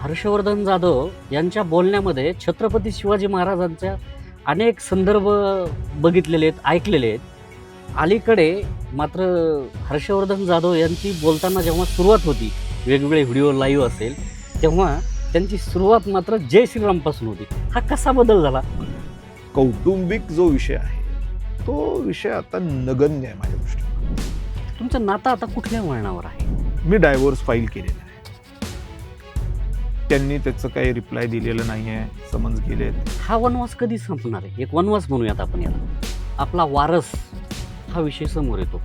हर्षवर्धन जाधव यांच्या बोलण्यामध्ये छत्रपती शिवाजी महाराजांच्या अनेक संदर्भ बघितलेले आहेत, ऐकलेले आहेत. अलीकडे मात्र हर्षवर्धन जाधव यांची बोलताना जेव्हा सुरुवात होती, वेगवेगळे व्हिडिओ लाईव्ह असेल, तेव्हा त्यांची सुरुवात मात्र जय श्रीरामपासून होती. हा कसा बदल झाला? कौटुंबिक जो विषय आहे तो विषय आता नगण्य आहे माझ्या दृष्टीने. तुमचं नातं आता कुठल्या वळणावर आहे? मी डायव्होर्स फाईल केलेला आहे. त्यांनी त्याचं काही रिप्लाय दिलेलं नाही आहे, समन्स गेलेत. हा वनवास कधी संपणार आहे? एक वनवास म्हणूयात आपण याला. आपला वारस हा विषय समोर येतो.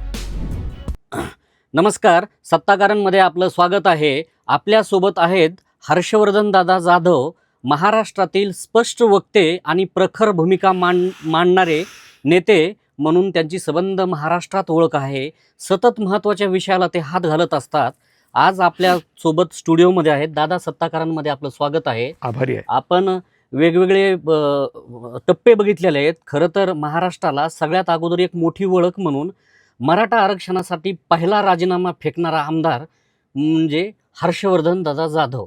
नमस्कार, सत्ताकारांमध्ये आपलं स्वागत आहे. आपल्यासोबत आहेत हर्षवर्धन दादा जाधव, महाराष्ट्रातील स्पष्ट वक्ते आणि प्रखर भूमिका मांडणारे नेते म्हणून त्यांची सबंध महाराष्ट्रात ओळख आहे. सतत महत्त्वाच्या विषयाला ते हात घालत असतात. आज आपल्या सोबत स्टुडिओमध्ये आहेत. दादा, सत्ताकारांमध्ये आपलं स्वागत आहे. आभारी आहे. आपण वेगवेगळे टप्पे बघितलेले आहेत. खरं तर महाराष्ट्राला सगळ्यात अगोदर एक मोठी ओळख म्हणून मराठा आरक्षणासाठी पहिला राजीनामा फेकणारा आमदार म्हणजे हर्षवर्धन दादा जाधव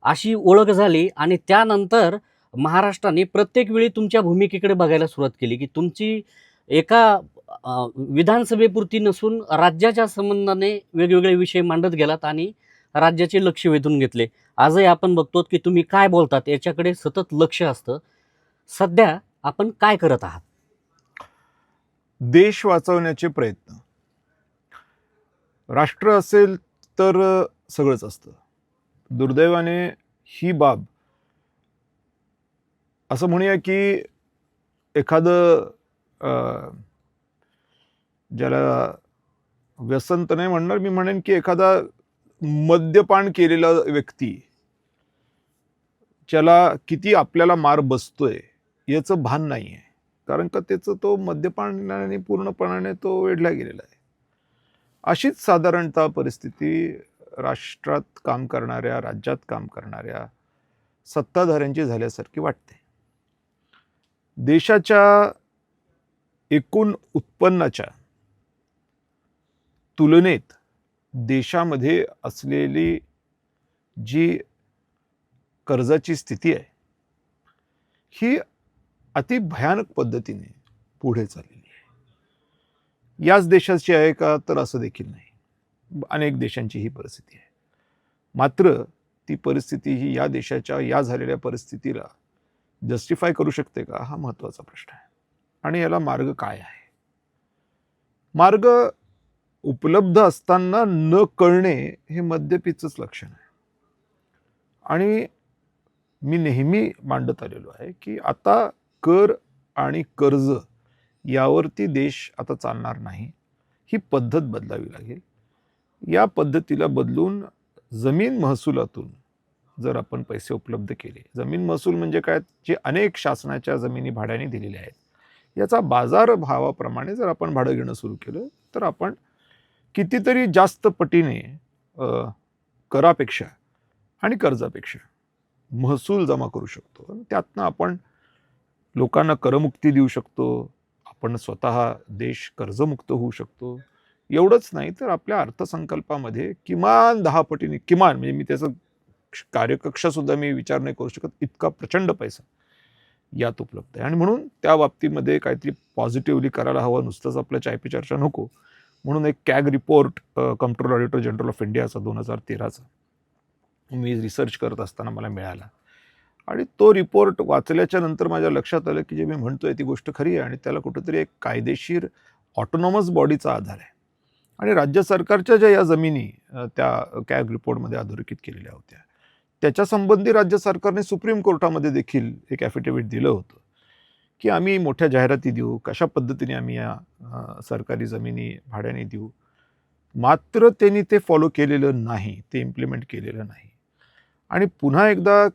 अशी ओळख झाली. आणि त्यानंतर महाराष्ट्राने प्रत्येक वेळी तुमच्या भूमिकेकडे बघायला सुरुवात केली की तुमची एका विधानसभेपुरती नसून राज्याच्या संबंधाने वेगवेगळे विषय मांडत गेलात आणि राज्याचे लक्ष वेधून घेतले. आजही आपण बघतो की तुम्ही काय बोलतात याच्याकडे सतत लक्ष असतं. सध्या आपण काय करत आहात? देश वाचवण्याचे प्रयत्न. राष्ट्र असेल तर सगळंच असतं. दुर्दैवाने ही बाब, असं म्हणूया की एखादं ज्याला व्यसन तर नाही म्हणणार, मी म्हणेन की एखादा मद्यपान केलेला व्यक्ती ज्याला किती आपल्याला मार बसतोय याचं भान नाही आहे. कारण का त्याचं तो मद्यपानाने पूर्णपणाने तो वेढला गेलेला आहे. अशीच साधारणतः परिस्थिती राष्ट्रात काम करणाऱ्या, राज्यात काम करणाऱ्या सत्ताधाऱ्यांची झाल्यासारखी वाटते. देशाच्या एकूण उत्पन्नाच्या तुलनेत देशामध्ये असलेली जी कर्जाची स्थिती आहे ही अति भयानक पद्धतीने पुढे चाललेली आहे. याच देशाची आहे का तर असं देखील नाही. अनेक देशांची ही परिस्थिती आहे. मात्र ती परिस्थिती ही या देशाच्या या झालेल्या परिस्थितीला जस्टिफाय करू शकते का, हा महत्त्वाचा प्रश्न आहे. आणि याला मार्ग काय आहे? मार्ग उपलब्ध असताना न कळणे हे मद्यपीचंच लक्षण आहे. आणि मी नेहमी मांडत आलेलो आहे की आता कर आणि कर्ज यावरती देश आता चालणार नाही. ही पद्धत बदलावी लागेल. या पद्धतीला बदलून जमीन महसुलातून जर आपण पैसे उपलब्ध केले, जमीन महसूल म्हणजे काय, जे अनेक शासनाच्या जमिनी भाड्याने दिलेल्या आहेत, याचा बाजार भावाप्रमाणे जर आपण भाडं घेणं सुरू केलं तर आपण कितीतरी जास्त पटीने करापेक्षा आणि कर्जापेक्षा महसूल जमा करू शकतो. आणि त्यातनं आपण लोकांना करमुक्ती देऊ शकतो. आपण स्वतः देश कर्जमुक्त होऊ शकतो. एवढंच नाही तर आपल्या अर्थसंकल्पामध्ये किमान 10 पटीने, किमान म्हणजे मी त्याचं कार्यकक्षासुद्धा मी विचार नाही करू शकत, इतका प्रचंड पैसा यात उपलब्ध आहे. आणि म्हणून त्या बाबतीमध्ये काहीतरी पॉझिटिव्हली करायला हवं, नुसतंच आपल्या चायपी चर्चा नको. म्हणून एक CAG report controller auditor general of इंडियाचा 2013चा मी रिसर्च करत असताना मला मिळाला. आणि तो रिपोर्ट वाचल्याच्या नंतर माझ्या लक्षात आलं की जे मी म्हणतोय ती गोष्ट खरी आहे आणि त्याला कुठंतरी एक कायदेशीर ऑटोनॉमस बॉडीचा आधार आहे. आणि राज्य सरकारच्या ज्या या जमिनी त्या कॅग रिपोर्टमध्ये अधोरेखित केलेल्या होत्या, त्याच्या संबंधी राज्य सरकारने सुप्रीम कोर्टामध्ये देखील एक ॲफिडेव्हिट दिलं होतं की आम्ही मोठ्या जाहिराती देऊ, कशा पद्धतीने आम्ही या सरकारी जमिनी भाड्याने देऊ. मात्र त्यांनी ते फॉलो केलेलं नाही, ते इम्प्लिमेंट केलेलं नाही. आणि पुन्हा एकदा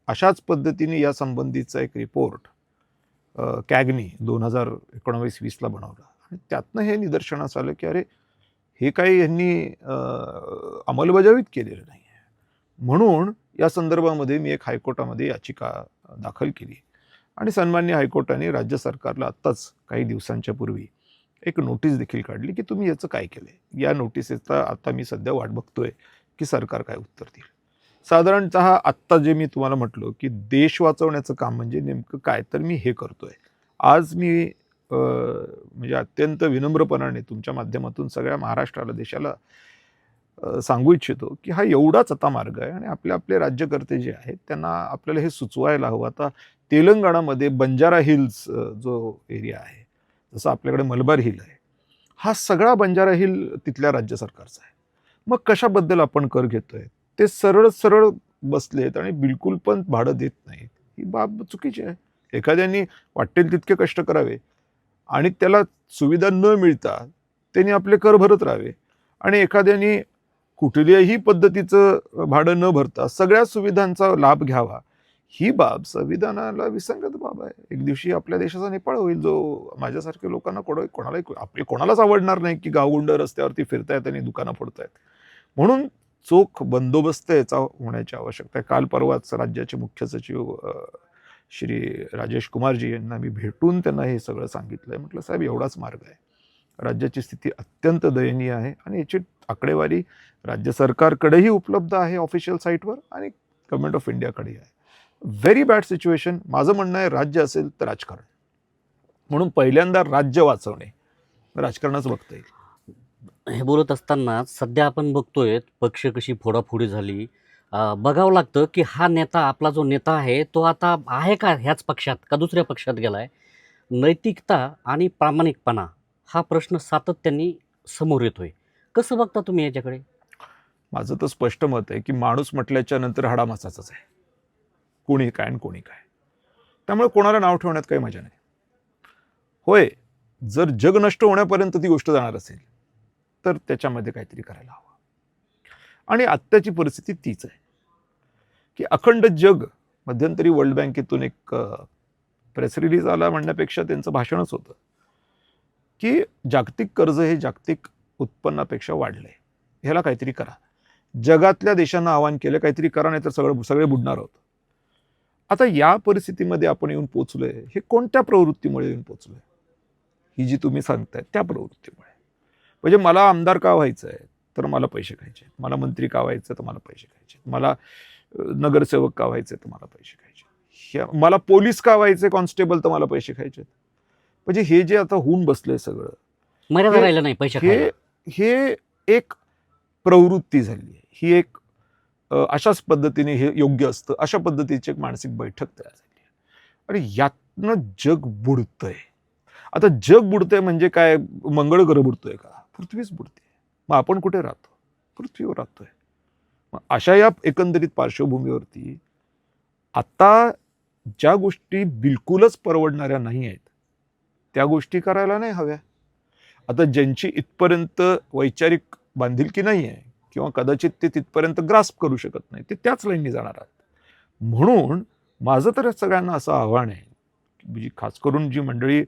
अशाच पद्धतीने या संबंधीचा एक रिपोर्ट कॅगनी 2019-20ला बनवला. आणि त्यातनं हे निदर्शनास आलं की अरे, हे काही यांनी अंमलबजावणीत केलेलं नाही आहे. म्हणून या संदर्भामध्ये मी एक हायकोर्टामध्ये याचिका दाखल केली. आणि सन्मान्य हायकोर्टाने राज्य सरकारला आत्ताच काही दिवसांच्या पूर्वी एक नोटीस देखील काढली की तुम्ही याचं काय केलंय. या नोटिसेसचा आता मी सध्या वाट बघतोय की सरकार काय उत्तर देईल. साधारणतः आत्ता जे मी तुम्हाला म्हटलं की देश वाचवण्याचं काम म्हणजे नेमकं काय, तर मी हे करतोय. आज मी म्हणजे अत्यंत विनम्रपणाने तुमच्या माध्यमातून सगळ्या महाराष्ट्राला, देशाला सांगू इच्छितो की हा एवढाच आता मार्ग आहे आणि आपले राज्यकर्ते जे आहेत त्यांना आपल्याला हे सुचवायला हवं. आता तेलंगणामध्ये बंजारा हिल्स जो एरिया आहे, जसं आपल्याकडे मलबार हिल आहे, हा सगळा बंजारा हिल तिथल्या राज्य सरकारचा आहे. मग कशाबद्दल आपण कर घेतोय? ते सरळ सरळ बसलेत आणि बिलकुल पण भाडं देत नाहीत. ही बाब चुकीची आहे. एखाद्याने वाटेल तितके कष्ट करावे आणि त्याला सुविधा न मिळता त्यांनी आपले कर भरत राहावे आणि एखाद्याने कुठल्याही पद्धतीचं भाडं न भरता सगळ्या सुविधांचा लाभ घ्यावा, ही बाब संविधानाला विसंगत बाब आहे. एक दिवशी आपल्या देशाचा नेपाळ होईल, जो माझ्यासारख्या लोकांना कोणालाच आवडणार नाही की गावगुंड रस्त्यावरती फिरतायत आणि दुकानं फोडतायत. म्हणून चोख बंदोबस्त याचा होण्याची आवश्यकता आहे. काल परवाच राज्याचे मुख्य सचिव श्री राजेश कुमारजी यांना मी भेटून त्यांना हे सगळं सांगितलंय. म्हटलं साहेब एवढाच मार्ग आहे. राज्याची स्थिती अत्यंत दयनीय आहे आणि याची आकडेवारी राज्य सरकारकडेही उपलब्ध आहे ऑफिशियल साईटवर आणि गव्हर्नमेंट ऑफ इंडियाकडेही आहे. Very bad situation. माझं म्हणणं आहे राज्य असेल तर राजकारण, म्हणून पहिल्यांदा राज्य वाचवणे, राजकारणच बघता येईल. हे बोलत असताना सध्या आपण बघतोय पक्ष कशी फोडाफोडी झाली. बघावं लागतं की हा नेता, आपला जो नेता आहे तो आता आहे का ह्याच पक्षात का दुसऱ्या पक्षात गेलाय. नैतिकता आणि प्रामाणिकपणा हा प्रश्न सातत्याने समोर येतोय. कसं बघता तुम्ही याच्याकडे? माझं तर स्पष्ट मत आहे की माणूस म्हटल्याच्या नंतर हाडामासाचाच आहे, कोणी काय आणि कोणी काय. त्यामुळे कोणाला नाव ठेवण्यात काही मजा नाही. होय, जर जग नष्ट होण्यापर्यंत ती गोष्ट जाणार असेल तर त्याच्यामध्ये काहीतरी करायला हवं. आणि आत्ताची परिस्थिती तीच आहे की अखंड जग, मध्यंतरी वर्ल्ड बँकेतून एक प्रेस रिलीज आला म्हणण्यापेक्षा त्यांचं भाषणच होतं की जागतिक कर्ज हे जागतिक उत्पन्नापेक्षा वाढलंय, ह्याला काहीतरी करा. जगातल्या देशांना आवाहन केलं काहीतरी करा, नाही तर सगळे बुडणार आहोत. आता या परिस्थितीमध्ये आपण येऊन पोचलोय, हे कोणत्या प्रवृत्तीमुळे येऊन पोचलोय? ही जी तुम्ही सांगताय त्या प्रवृत्तीमुळे. म्हणजे मला आमदार का व्हायचं आहे तर मला पैसे खायचे, मला मंत्री का व्हायचं तर मला पैसे खायचे, मला नगरसेवक का व्हायचे तर मला पैसे खायचे, मला पोलीस का व्हायचे, कॉन्स्टेबल तर मला पैसे खायचे. म्हणजे हे जे आता होऊन बसलंय सगळं, मर्यादा राहिलं नाही पैसे खायला. हे एक प्रवृत्ती झाली आहे. ही एक अशाच पद्धतीने हे योग्य असतं, अशा पद्धतीची एक मानसिक बैठक तयार झाली आहे आणि यातनं जग बुडतंय. आता जग बुडतंय म्हणजे काय? मंगळ ग्रह बुडतोय का? पृथ्वीच बुडते. मग आपण कुठे राहतो? पृथ्वीवर राहतोय. मग अशा या एकंदरीत पार्श्वभूमीवरती आता ज्या गोष्टी बिलकुलच परवडणाऱ्या नाही आहेत त्या गोष्टी करायला नाही हव्या. आता ज्यांची इथपर्यंत वैचारिक बांधिलकी नाही आहे किंवा कदाचित ते तिथपर्यंत ग्रास्प करू शकत नाही, ते त्याच लाईनने जाणार आहेत. म्हणून माझं तर सगळ्यांना असं आव्हान आहे, खास करून जी मंडळी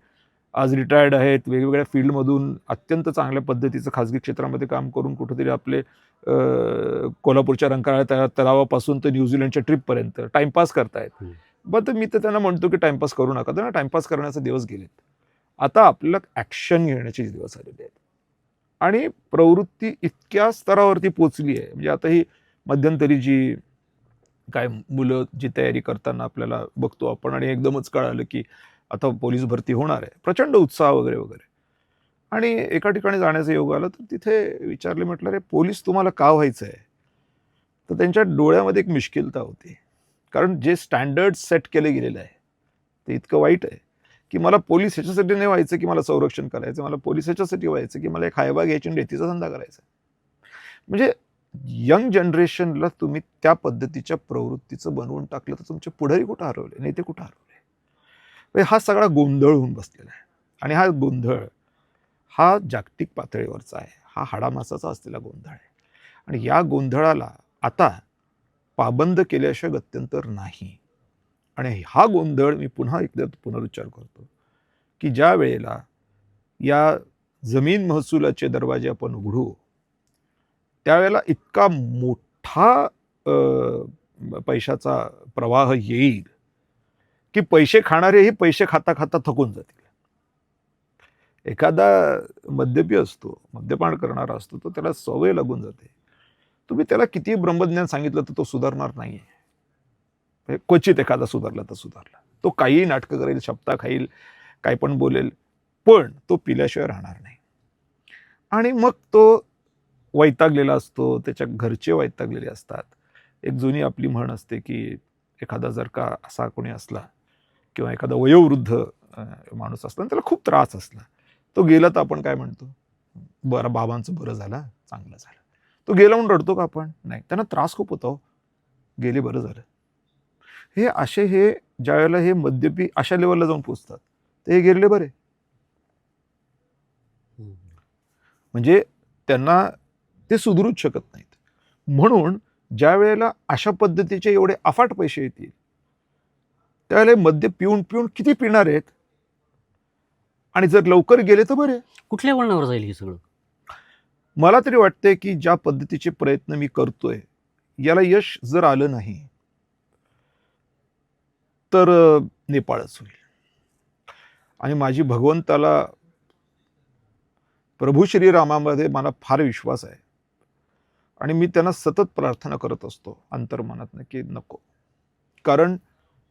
आज रिटायर्ड आहेत, वेगवेगळ्या फील्डमधून अत्यंत चांगल्या पद्धतीचं खाजगी क्षेत्रामध्ये काम करून कुठेतरी आपले कोल्हापूरच्या रंकाळा तलावापासून तर न्यूझीलंडच्या ट्रिपपर्यंत टाइमपास करतायत. बट मी तर त्यांना म्हणतो की टाइमपास करू नका. त्यांना टाइमपास करण्याचे दिवस गेलेत. आता आपल्याला ॲक्शन घेण्याचे दिवस आलेले आहेत आणि प्रवृत्ती इतक्या स्तरावरती पोचली आहे. म्हणजे आता ही मध्यंतरी जी काय मुलं जी तयारी करताना आपल्याला बघतो आपण आणि एकदमच कळालं की आता पोलीस भरती होणार आहे, प्रचंड उत्साह वगैरे वगैरे. आणि एका ठिकाणी जाण्याचं योग आलं तर तिथे विचारले, म्हटलं रे पोलीस तुम्हाला का व्हायचं आहे? तर त्यांच्या डोळ्यामध्ये एक मिश्किलता होती, कारण जे स्टँडर्ड सेट केले गेलेलं आहे ते इतकं वाईट आहे की मला पोलीस ह्याच्यासाठी नाही व्हायचं की मला संरक्षण करायचं, मला पोलीस ह्याच्यासाठी व्हायचं की मला एक हायबा घ्यायची आणि रेतीचा धंदा करायचा. म्हणजे यंग जनरेशनला तुम्ही त्या पद्धतीच्या प्रवृत्तीचं बनवून टाकलं तर तुमचे पुढारी कुठं हरवले, नेते कुठं हरवले? हा सगळा गोंधळ होऊन बसलेला आहे आणि हा गोंधळ हा जागतिक पातळीवरचा आहे, हा हाडामासाचा असलेला गोंधळ आहे आणि या गोंधळाला आता पाबंद केल्याशिवाय गत्यंतर नाही. आणि हा गोंधळ मी पुन्हा एकदा पुनरुच्चार करतो की ज्या वेळेला या जमीन महसुलाचे दरवाजे आपण उघडू त्यावेळेला इतका मोठा पैशाचा प्रवाह येईल की पैसे खाणारेही पैसे खाता खाता थकून जातील. एखादा मद्यपी असतो, मद्यपान करणारा असतो, तो त्याला सवय लागून जाते. तुम्ही त्याला किती ब्रह्मज्ञान सांगितलं तर तो सुधारणार नाहीये. क्वचित एखादा सुधारला तर सुधारला. तो काहीही नाटकं करेल, शपथा खाईल, काही पण बोलेल, पण तो पिल्याशिवाय राहणार नाही. आणि मग तो वैतागलेला असतो, त्याच्या घरचे वैतागलेले असतात. एक जुनी आपली म्हण असते की एखादा जर का असा कोणी असला किंवा एखादा वयोवृद्ध माणूस असला आणि त्याला खूप त्रास असला, तो गेला तर आपण काय म्हणतो, बरं बाबांचं बरं झालं, चांगलं झालं. तो गेला म्हणून रडतो का आपण? नाही, त्यांना त्रास खूप होता हो, गेले बरं झालं. हे ज्या वेळेला हे मद्यपी अशा लेवलला जाऊन पोचतात, तर हे गेले बरे. म्हणजे त्यांना ते सुधरूच शकत नाहीत. म्हणून ज्या वेळेला अशा पद्धतीचे एवढे अफाट पैसे येतील, त्यावेळेला मद्य पिऊन पिऊन किती पिणार आहेत, आणि जर लवकर गेले तर बरे. कुठल्या वळणावर जाईल हे सगळं? मला तरी वाटतंय की ज्या पद्धतीचे प्रयत्न मी करतोय, याला यश जर आलं नाही तर नेपाळच होईल. आणि माझी भगवंताला, प्रभू श्रीरामामध्ये मला फार विश्वास आहे आणि मी त्यांना सतत प्रार्थना करत असतो अंतर्मनातनं की नको, कारण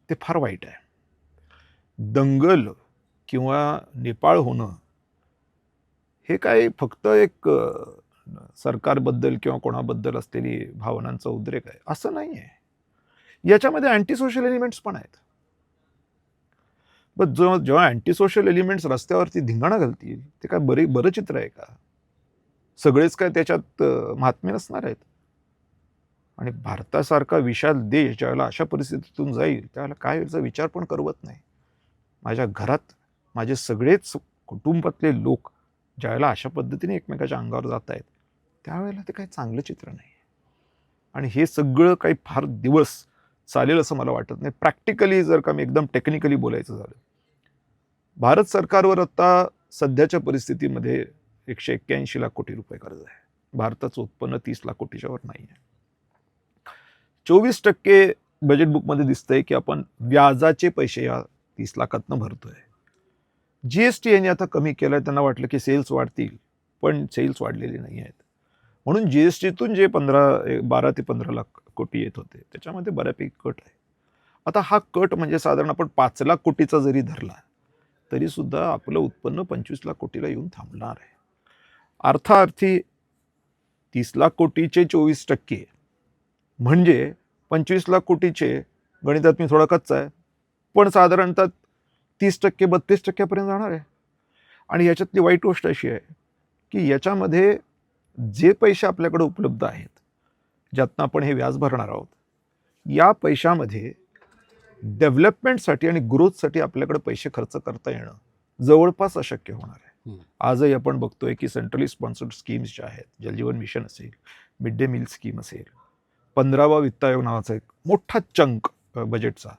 ते फार वाईट आहे. दंगल किंवा नेपाळ होणं हे काय फक्त एक सरकारबद्दल किंवा कोणाबद्दल असलेली भावनांचा उद्रेक आहे असं नाही आहे. याच्यामध्ये अँटी सोशल एलिमेंट्स पण आहेत. पण जेव्हा अँटी सोशल एलिमेंट्स रस्त्यावरती धिंगाणा घालतील, ते काय बरं चित्र आहे का? सगळेच काय त्याच्यात महात्मे नसणार आहेत? आणि भारतासारखा विशाल देश ज्यावेळेला अशा परिस्थितीतून जाईल, त्यावेळेला काय याचा विचार पण करवत नाही. माझ्या घरात माझे सगळेच कुटुंबातले लोक ज्यावेळेला अशा पद्धतीने एकमेकाच्या अंगावर जात आहेत, त्यावेळेला ते काही चांगलं चित्र नाही. आणि हे सगळं काही फार दिवस चालेल असं मला वाटत नाही. प्रॅक्टिकली जर का मी एकदम टेक्निकली बोलायचं झालं, भारत सरकारवर आता सध्याच्या परिस्थितीमध्ये 181 लाख कोटी रुपये कर्ज आहे. भारताचं उत्पन्न 30 लाख कोटीच्या वर नाही आहे. 24% बजेट बुकमध्ये दिसतंय की आपण व्याजाचे पैसे या 30 लाखातनं भरतोय. जीएसटी यांनी आता कमी केलंय. त्यांना वाटलं की सेल्स वाढतील, पण सेल्स वाढलेले नाही आहेत. म्हणून जीएसटीतून जे 12 ते 15 लाख कोटी येत होते, त्याच्यामध्ये बऱ्यापैकी कट आहे. आता हा कट म्हणजे साधारण आपण 5 लाख कोटीचा जरी धरला तरी सुद्धा आपलं उत्पन्न 25 लाख कोटीला येऊन थांबणार आहे. अर्थार्थी 30 लाख कोटीचे 24% म्हणजे 25 लाख कोटीचे, गणितात मी थोडा कच्चा आहे, पण साधारणतः 30% 32% जाणार आहे. आणि याच्यातली वाईट गोष्ट अशी आहे की याच्यामध्ये जे पैसे आपल्याकडे उपलब्ध आहेत, ज्यातनं आपण हे व्याज भरणार आहोत, या पैशामध्ये डेव्हलपमेंटसाठी आणि ग्रोथसाठी आपल्याकडे पैसे खर्च करता येणं जवळपास अशक्य होणार आहे. आजही आपण बघतोय की सेंट्रली स्पॉन्सर्ड स्कीम्स ज्या आहेत, जलजीवन मिशन असेल, मिड डे मील स्कीम असेल, 15वा वित्त आयोग नावाचा एक मोठा चंक बजेटचा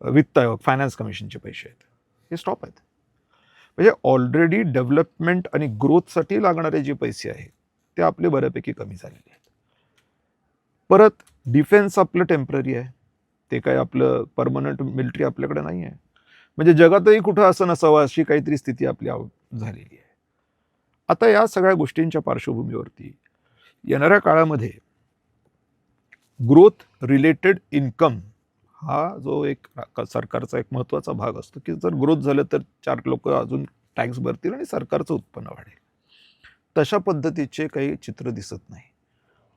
वित्त आयोग, फायनान्स कमिशनचे पैसे आहेत, हे स्टॉप आहेत. म्हणजे ऑलरेडी डेव्हलपमेंट आणि ग्रोथसाठी लागणारे जे पैसे आहेत ते आपले बऱ्यापैकी कमी झालेले आहेत. परत डिफेन्स आपलं टेम्पररी आहे, ते काय आपलं परमनंट मिलिटरी आपल्याकडे नाही आहे. म्हणजे जगातही कुठं असं नसावं अशी काहीतरी स्थिती आपली झालेली आहे. आता या सगळ्या गोष्टींच्या पार्श्वभूमीवरती येणाऱ्या काळामध्ये ग्रोथ रिलेटेड इन्कम हा जो एक सरकारचा एक महत्त्वाचा भाग असतो की जर ग्रोथ झालं तर 4 लोक अजून टॅक्स भरतील आणि सरकारचं उत्पन्न वाढेल. तशा पद्धतीचे काही चित्र दिसत नाही.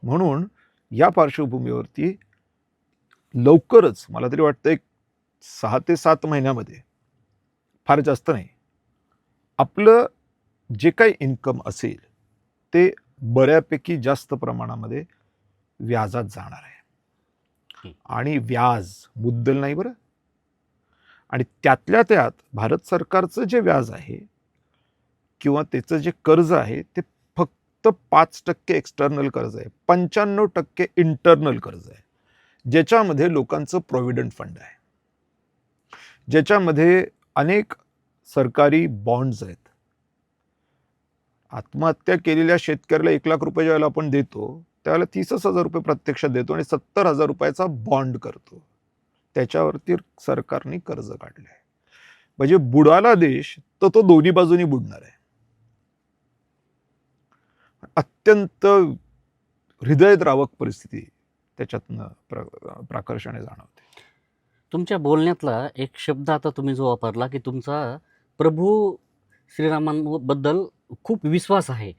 म्हणून या पार्श्वभूमीवरती लवकरच मला तरी वाटतं एक 6 ते 7 महिन्यामध्ये, फार जास्त नाही, आपलं जे काही इन्कम असेल ते बऱ्यापैकी जास्त प्रमाणामध्ये व्याजात जाणार आहे. आणि व्याज मुद्दल नाही बरं. आणि त्यातल्या त्यात भारत सरकारचं जे व्याज आहे किंवा त्याचं जे कर्ज आहे ते फक्त 5% एक्सटर्नल कर्ज आहे, 95% इंटरनल कर्ज आहे, ज्याच्यामध्ये लोकांचं प्रॉव्हिडंट फंड आहे, ज्याच्यामध्ये अनेक सरकारी बॉन्ड्स आहेत. आत्महत्या केलेल्या शेतकऱ्याला 1 लाख रुपये ज्यावेळेला आपण देतो त्यावेळेला 30,000 रुपये प्रत्यक्षात देतो आणि 70,000 रुपयाचा बॉन्ड करतो. त्याच्यावरती सरकारने कर्ज काढले. म्हणजे बुडाला देश तर तो दोन्ही बाजूनी बुडणार आहे. अत्यंत हृदयद्रावक परिस्थिती त्याच्यातनं प्राकर्षाने जाणवते. तुमच्या बोलण्यातला एक शब्द आता तुम्ही जो वापरला की तुमचा प्रभू श्रीरामांबद्दल खूप विश्वास आहे.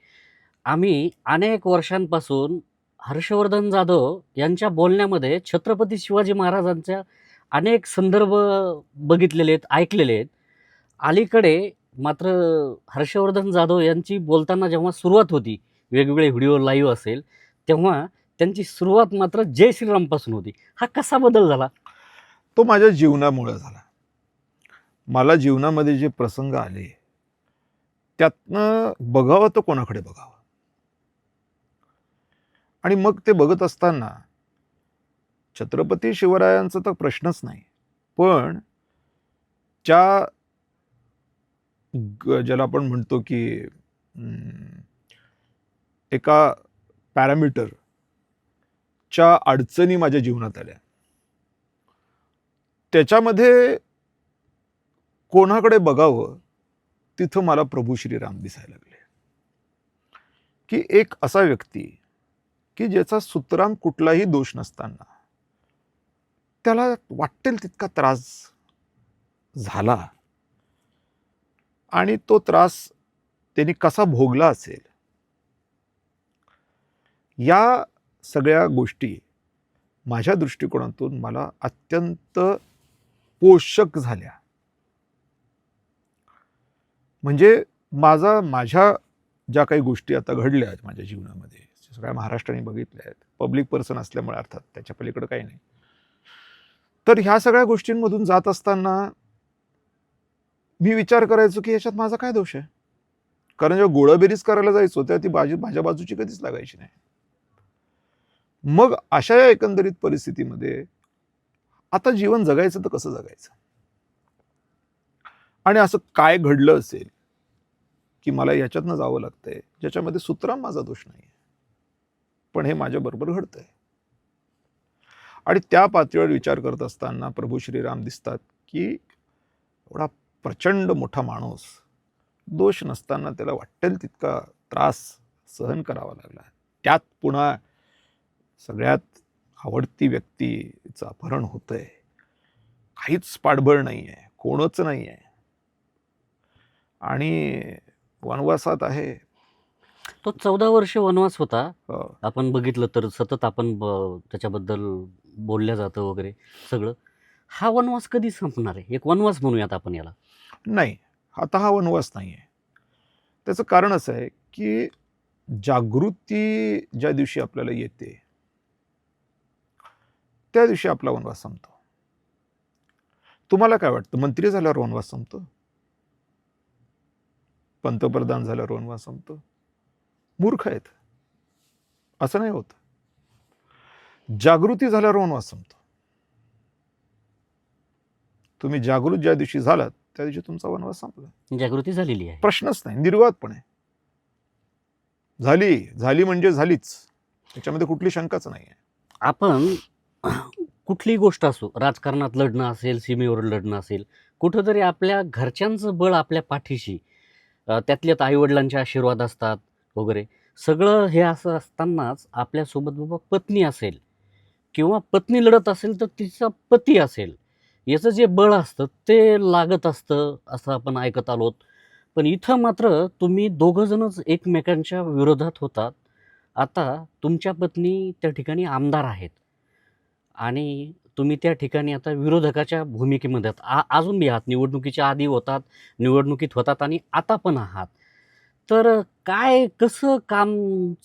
आम्ही अनेक वर्षांपासून हर्षवर्धन जाधव यांच्या बोलण्यामध्ये छत्रपती शिवाजी महाराजांच्या अनेक संदर्भ बघितलेले आहेत, ऐकलेले आहेत. अलीकडे मात्र हर्षवर्धन जाधव यांची बोलताना जेव्हा सुरुवात होती, वेगवेगळे व्हिडिओ लाईव्ह असेल, तेव्हा त्यांची सुरुवात मात्र जय श्रीरामपासून होती. हा कसा बदल झाला? तो माझ्या जीवनामुळे झाला. मला जीवनामध्ये जे प्रसंग आले त्यातनं बघावं तर कोणाकडे बघावं, आणि मग ते बघत असताना छत्रपती शिवरायांचा तर प्रश्नच नाही, पण ज्याला आपण म्हणतो की एका पॅरामीटरच्या अडचणी माझ्या जीवनात आल्या, त्याच्यामध्ये कोणाकडे बघावं तिथं मला प्रभू श्रीराम दिसायला लागले. की एक असा व्यक्ती की ज्याचा सुतराम कुठलाही दोष नसताना त्याला वाटेल तितका त्रास झाला, आणि तो त्रास त्यांनी कसा भोगला असेल, या सगळ्या गोष्टी माझ्या दृष्टिकोनातून मला अत्यंत पोषक झाल्या. म्हणजे माझ्या ज्या काही गोष्टी आता घडल्या माझ्या जीवनामध्ये, सगळ्या महाराष्ट्राने बघितल्या आहेत, पब्लिक पर्सन असल्यामुळे अर्थात त्याच्या पलीकडे काही नाही, तर ह्या सगळ्या गोष्टींमधून जात असताना मी विचार करायचो की याच्यात माझा काय दोष आहे. कारण जेव्हा गोळाबेरीज करायला जायचो तेव्हा ती माझ्या बाजूची कधीच लागायची नाही. मग अशा या एकंदरीत परिस्थितीमध्ये आता जीवन जगायचं तर कसं जगायचं, आणि असं काय घडलं असेल की मला याच्यातनं जावं लागतंय ज्याच्यामध्ये सुतराम माझा दोष नाही, पण हे माझ्या बरोबर घडतंय. आणि त्या पातळीवर विचार करत असताना प्रभू श्रीराम दिसतात की एवढा प्रचंड मोठा माणूस, दोष नसताना त्याला वाटेल तितका त्रास सहन करावा लागला, त्यात पुन्हा सगळ्यात आवडती व्यक्तीचं अपहरण होतंय, काहीच पाठबळ नाहीये, कोणच नाहीये, आणि वनवासात आहे. तो 14 वर्ष वनवास होता. अं, आपण बघितलं तर सतत आपण त्याच्याबद्दल बोलल्या जातं वगैरे सगळं. हा वनवास कधी संपणार आहे? एक वनवास म्हणूयात आपण याला. नाही, आता हा वनवास नाही आहे. त्याचं कारण असं आहे की जागृती ज्या दिवशी आपल्याला येते त्या दिवशी आपला वनवास संपतो. तुम्हाला काय वाटतं, मंत्री झाल्यावर वनवास संपतो? पंतप्रधान झाल्यावर वनवास संपतो? मूर्ख आहेत, असं नाही होत. जागृती झाल्यावर वनवास संपतो. तुम्ही जागृत ज्या दिवशी झालात त्या दिवशी तुमचा वनवास संपला. जागृती झालेली आहे. प्रश्नच नाही, निर्वादपणे झाली म्हणजे झालीच, त्याच्यामध्ये कुठली शंकाच नाही आहे. आपण कुठलीही गोष्ट असो, राजकारणात लढणं असेल, सीमेवर लढणं असेल, कुठंतरी आपल्या घरच्यांचं बळ आपल्या पाठीशी, त्यातल्यात आईवडिलांचे आशीर्वाद असतात वगैरे, सगळं हे असं असतानाच आपल्यासोबत बाबा पत्नी असेल किंवा पत्नी लढत असेल तर तिचा पती असेल, याचं जे बळ असतं ते लागत असतं असं आपण ऐकत आलोत. पण इथं मात्र तुम्ही दोघंजणच एकमेकांच्या विरोधात होतात. आता तुमच्या पत्नी त्या ठिकाणी आमदार आहेत आणि तुम्ही त्या ठिकाणी आता विरोधकाच्या भूमिकेमध्ये आहात. अजून बी आहात, निवडणुकीच्या आधी होतात, निवडणुकीत होतात आणि आता पण आहात. तर काय कसं काम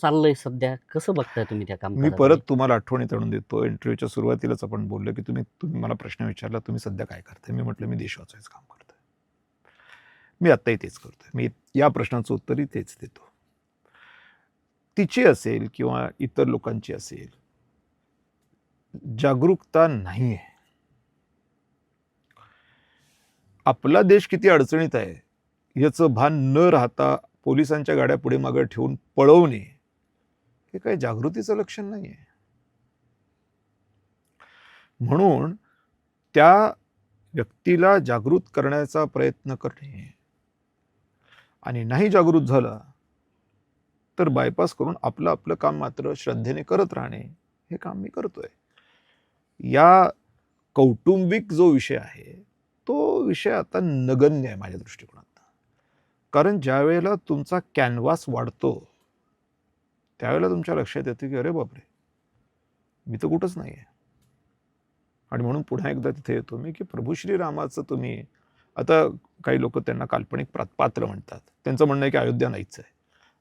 चाललंय सध्या? कसं बघताय तुम्ही त्या मी कामकाजाकडे? परत तुम्हाला आठवणीत आणून देतो. इंटरव्ह्यूच्या सुरुवातीलाच आपण बोललो की तुम्ही मला प्रश्न विचारला, तुम्ही सध्या काय करताय? मी म्हटलं मी देश वाचवायचं काम करतोय. मी आत्ताही तेच करतोय. मी या प्रश्नाचं उत्तरही तेच देतो. तिची असेल किंवा इतर लोकांची असेल, जागरूकता नाहीये. आपला देश किती अडचणीत आहे याचं भान न राहता पोलिसांच्या गाड्या पुढे मागे ठेवून पळवणे हे काही जागृतीचं लक्षण नाहीये. म्हणून त्या व्यक्तीला जागृत करण्याचा प्रयत्न करणे, आणि नाही जागृत झाला तर बायपास करून आपलं आपलं काम मात्र श्रद्धेने करत राहणे, हे काम मी करतोय. या कौटुंबिक जो विषय आहे तो विषय आता नगण्य आहे माझ्या दृष्टिकोनात. कारण ज्या वेळेला तुमचा कॅनव्हास वाढतो त्यावेळेला तुमच्या लक्षात येतं की अरे बापरे, मी तर कुठंच नाही आहे. आणि म्हणून पुन्हा एकदा तिथे येतो मी की प्रभू श्रीरामाचं तुम्ही, आता काही लोक त्यांना काल्पनिक पात्र म्हणतात, त्यांचं म्हणणं आहे की अयोध्या नाहीच आहे.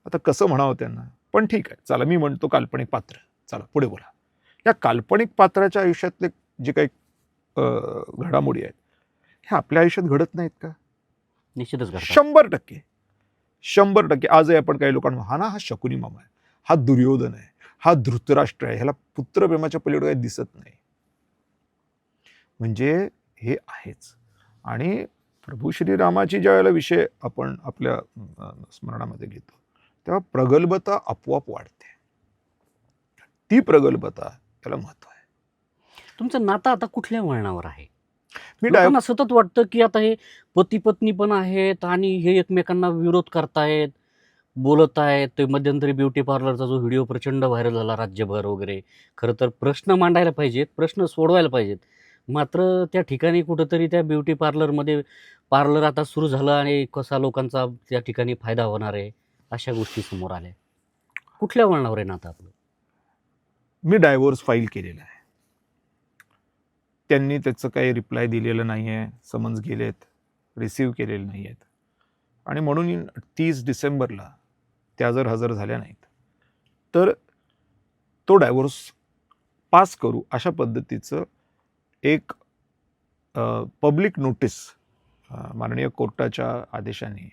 आता कसं म्हणावं त्यांना, पण ठीक आहे, चला मी म्हणतो काल्पनिक पात्र, चला पुढे बोला. या काल्पनिक पात्राच्या आयुष्यातले जे काही घडामोडी आहेत ह्या आपल्या आयुष्यात घडत नाहीत का? निश्चितच घडतात. 100%. 100%. आजही आपण काही लोकांना हा शकुनी मामा आहे, हा दुर्योधन आहे, हा धृतराष्ट्र आहे, ह्याला पुत्रप्रेमाच्या पलीकडे काही दिसत नाही. म्हणजे हे आहेच. आणि प्रभू श्रीरामाची ज्या वेळेला विषय आपण आपल्या स्मरणामध्ये घेतो तेव्हा प्रगल्भता आपोआप वाढते. ती प्रगल्भता त्याला महत्व आहे. तुमचं नातं आता कुठल्या वळणावर आहे? मी लोकांना सतत वाटतं की आता हे पती पत्नी पण आहेत आणि हे एकमेकांना विरोध करतायत, बोलत आहेत. ते मध्यंतरी ब्युटी पार्लरचा जो व्हिडिओ प्रचंड व्हायरल झाला राज्यभर वगैरे. खरं तर प्रश्न मांडायला पाहिजेत, प्रश्न सोडवायला पाहिजेत. मात्र त्या ठिकाणी कुठंतरी त्या ब्युटी पार्लरमध्ये पार्लर आता सुरू झालं आणि कसा लोकांचा त्या ठिकाणी फायदा होणार आहे, अशा गोष्टी समोर आल्या. कुठल्या वळणावर आहे नातं आपलं? मी डायव्होर्स फाईल केलेला आहे. त्यांनी त्याचं काही रिप्लाय दिलेलं नाही आहे, समन्स गेलेत, रिसीव्ह केलेले नाही आहेत. आणि म्हणून 30 डिसेंबरला त्या जर हजर झाल्या नाहीत तर तो डायव्होर्स पास करू अशा पद्धतीचं एक पब्लिक नोटीस माननीय कोर्टाच्या आदेशाने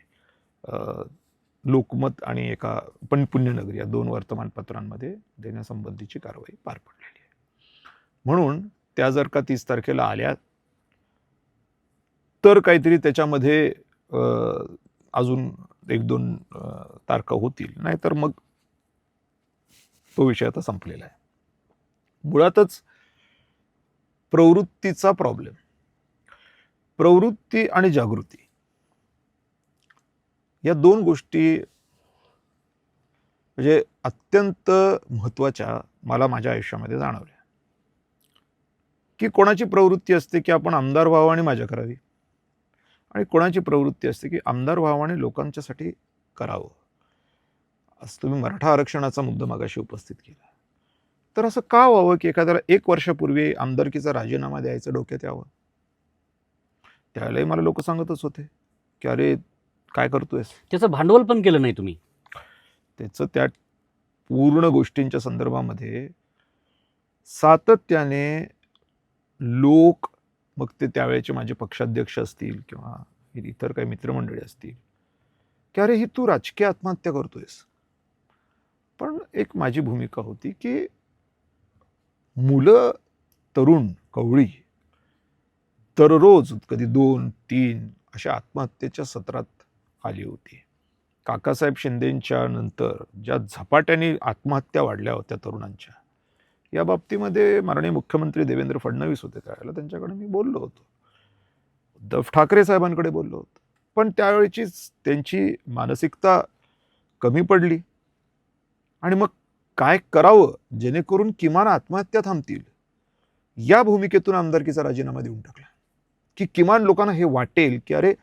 लोकमत आणि एका पुण्यनगरी या 2 वर्तमानपत्रांमध्ये देण्यासंबंधीची कारवाई पार पडलेली आहे. म्हणून त्या जर का 30 तारखेला आल्या तर काहीतरी त्याच्यामध्ये अजून 1-2 तारखा होतील, नाहीतर मग तो विषय आता संपलेला आहे. मुळातच प्रवृत्तीचा प्रॉब्लेम, प्रवृत्ती आणि जागृती या 2 गोष्टी म्हणजे अत्यंत महत्त्वाच्या मला माझ्या आयुष्यामध्ये जाणवल्या. की कोणाची प्रवृत्ती असते की आपण आमदार व्हावं आणि मजा करावी, आणि कोणाची प्रवृत्ती असते की आमदार व्हावं आणि लोकांच्यासाठी करावं. असं तुम्ही मराठा आरक्षणाचा मुद्दा मागाशी उपस्थित केला, तर असं का व्हावं की एखाद्याला 1 वर्षापूर्वी आमदारकीचा राजीनामा द्यायचं डोक्यात यावं? त्यावेळेलाही मला लोक सांगतच होते की अरे काय करतोयस. त्याचं भांडवल पण केलं नाही तुम्ही. त्याचं त्या पूर्ण गोष्टींच्या संदर्भामध्ये सातत्याने लोक, मग ते त्यावेळेचे माझे पक्षाध्यक्ष असतील किंवा इतर काही मित्रमंडळी असतील, की अरे ही तू राजकीय आत्महत्या करतोयस. पण एक माझी भूमिका होती की मुलं, तरुण, कवळी दररोज कधी 2-3 अशा आत्महत्येच्या सत्रात आली होती. काकासाहेब शिंदेंच्या नंतर ज्या झपाट्याने आत्महत्या वाढल्या होत्या तरुणांच्या, या बाबतीमध्ये माननीय मुख्यमंत्री देवेंद्र फडणवीस होते त्यावेळेला, त्यांच्याकडे मी बोललो होतो. उद्धव ठाकरे साहेबांकडे बोललो होतो. पण त्यावेळेचीच त्यांची मानसिकता कमी पडली आणि मग काय करावं जेणेकरून किमान आत्महत्या थांबतील, या भूमिकेतून आमदारकीचा राजीनामा देऊन टाकला. की किमान लोकांना हे वाटेल की अरे